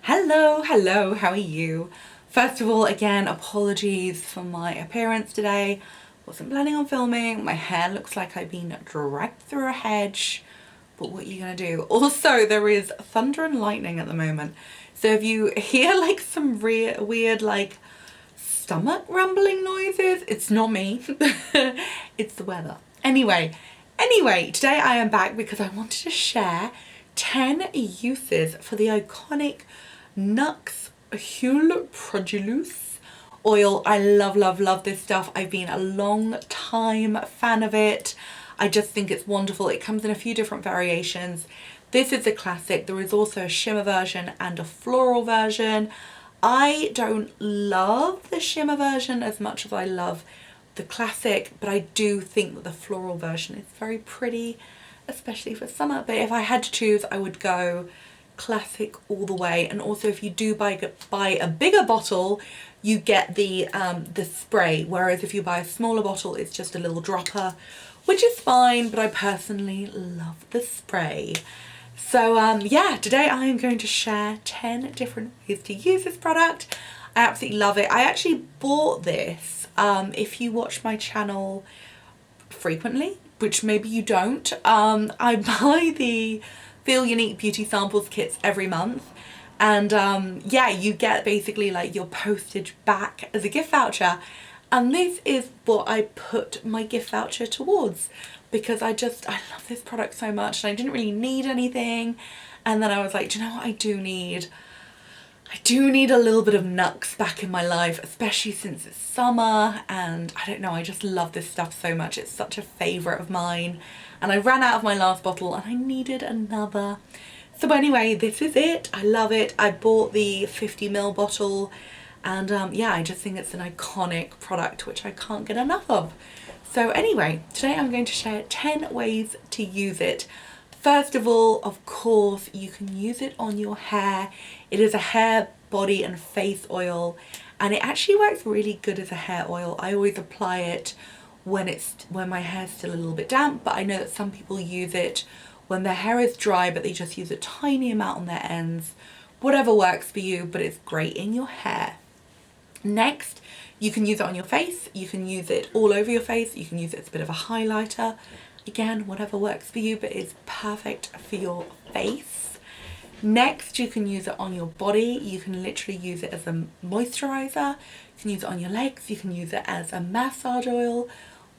Hello, how are you? First of all, again, apologies for my appearance today. Wasn't planning on filming. My hair looks like I've been dragged through a hedge, but what are you gonna do? Also, there is thunder and lightning at the moment. So if you hear like some weird like stomach rumbling noises, it's not me. It's the weather. Anyway, today I am back because I wanted to share 10 uses for the iconic NUXE Huile Prodigieuse oil. I love this stuff. I've been a long time fan of it. I just think it's wonderful. It comes in a few different variations. This is the classic. There is also a shimmer version and a floral version. I don't love the shimmer version as much as I love the classic, but I do think that the floral version is very pretty, especially for summer. But if I had to choose, I would go classic all the way. And also, if you do buy a bigger bottle, you get the spray, whereas if you buy a smaller bottle, it's just a little dropper, which is fine, but I personally love the spray. So yeah, today I am going to share 10 different ways to use this product. I absolutely love it. I actually bought this, if you watch my channel frequently, which maybe you don't, I buy the Feel Unique Beauty Samples kits every month, and yeah, you get basically like your postage back as a gift voucher, and this is what I put my gift voucher towards, because I love this product so much, and I didn't really need anything, and then I was like, do you know what I do need? I do need a little bit of NUXE back in my life, especially since it's summer, and I don't know, I just love this stuff so much. It's such a favourite of mine, and I ran out of my last bottle and I needed another. So anyway, this is it. I love it. I bought the 50ml bottle, and yeah, I just think it's an iconic product which I can't get enough of. So anyway, today I'm going to share 10 ways to use it. First of all, of course, you can use it on your hair. It is a hair, body and face oil, and it actually works really good as a hair oil. I always apply it when my hair's still a little bit damp, but I know that some people use it when their hair is dry, but they just use a tiny amount on their ends. Whatever works for you, but it's great in your hair. Next, you can use it on your face. You can use it all over your face. You can use it as a bit of a highlighter. Again, whatever works for you, but it's perfect for your face. Next, you can use it on your body. You can literally use it as a moisturizer. You can use it on your legs. You can use it as a massage oil.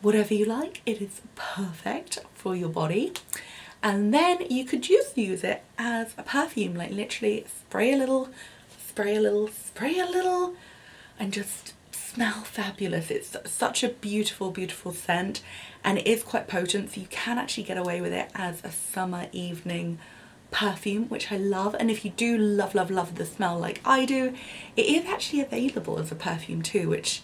Whatever you like, it is perfect for your body. And then you could just use it as a perfume, like literally spray a little, spray a little, spray a little, and just smell fabulous. It's such a beautiful scent, and it is quite potent, so you can actually get away with it as a summer evening perfume, which I love. And if you do love the smell like I do, it is actually available as a perfume too, which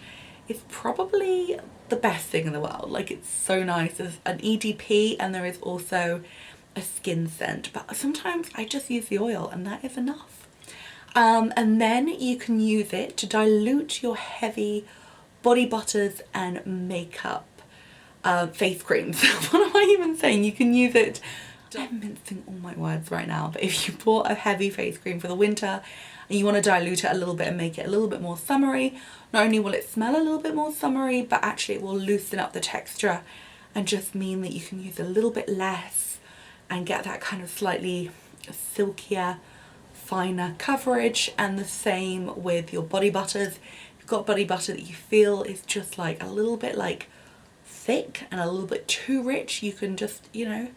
is probably the best thing in the world. Like, it's so nice. There's an EDP and there is also a skin scent, but sometimes I just use the oil and that is enough. And then you can use it to dilute your heavy body butters and makeup face creams. What am I even saying? You can use it, I'm mincing all my words right now, but if you bought a heavy face cream for the winter and you want to dilute it a little bit and make it a little bit more summery, not only will it smell a little bit more summery, but actually it will loosen up the texture and just mean that you can use a little bit less and get that kind of slightly silkier, finer coverage. And the same with your body butters. If you've got body butter that you feel is just like a little bit like thick and a little bit too rich, you can just, you know,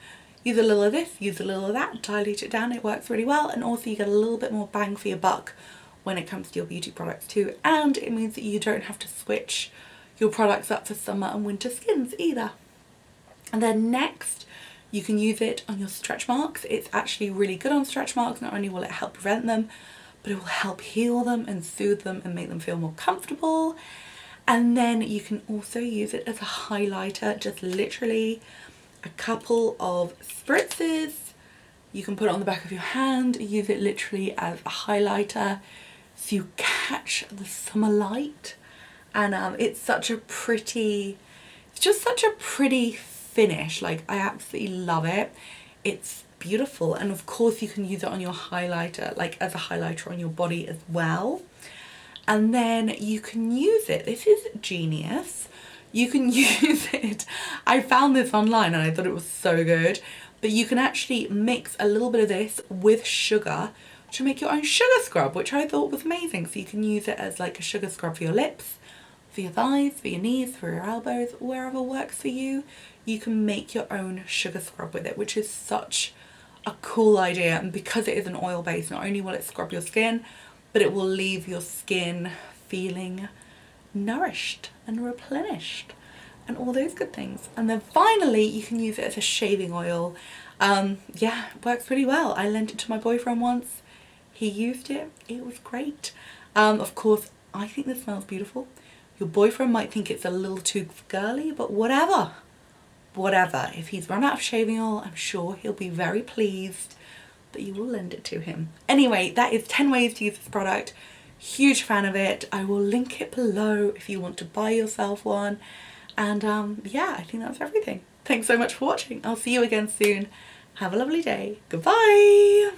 use a little of this, use a little of that, dilute it down. It works really well, and also you get a little bit more bang for your buck when it comes to your beauty products too, and it means that you don't have to switch your products up for summer and winter skins either. And then next, you can use it on your stretch marks. It's actually really good on stretch marks. Not only will it help prevent them, but it will help heal them and soothe them and make them feel more comfortable. And then you can also use it as a highlighter, just literally a couple of spritzes. You can put it on the back of your hand, use it literally as a highlighter so you catch the summer light. And it's such a pretty, it's just such a pretty finish. Like, I absolutely love it. It's beautiful. And of course you can use it on your highlighter, like as a highlighter on your body as well. And then you can use it, this is genius, you can use it, I found this online and I thought it was so good, but you can actually mix a little bit of this with sugar to make your own sugar scrub, which I thought was amazing. So you can use it as like a sugar scrub for your lips, for your thighs, for your knees, for your elbows, wherever works for you. You can make your own sugar scrub with it, which is such a cool idea. And because it is an oil base, not only will it scrub your skin, but it will leave your skin feeling nourished and replenished and all those good things. And then finally you can use it as a shaving oil. Yeah, it works pretty well. I lent it to my boyfriend once, he used it, it was great. Of course I think this smells beautiful. Your boyfriend might think it's a little too girly, but whatever, if he's run out of shaving oil, I'm sure he'll be very pleased that you will lend it to him. Anyway, that is 10 ways to use this product. Huge fan of it. I will link it below if you want to buy yourself one. And yeah, I think that's everything. Thanks so much for watching. I'll see you again soon. Have a lovely day. Goodbye.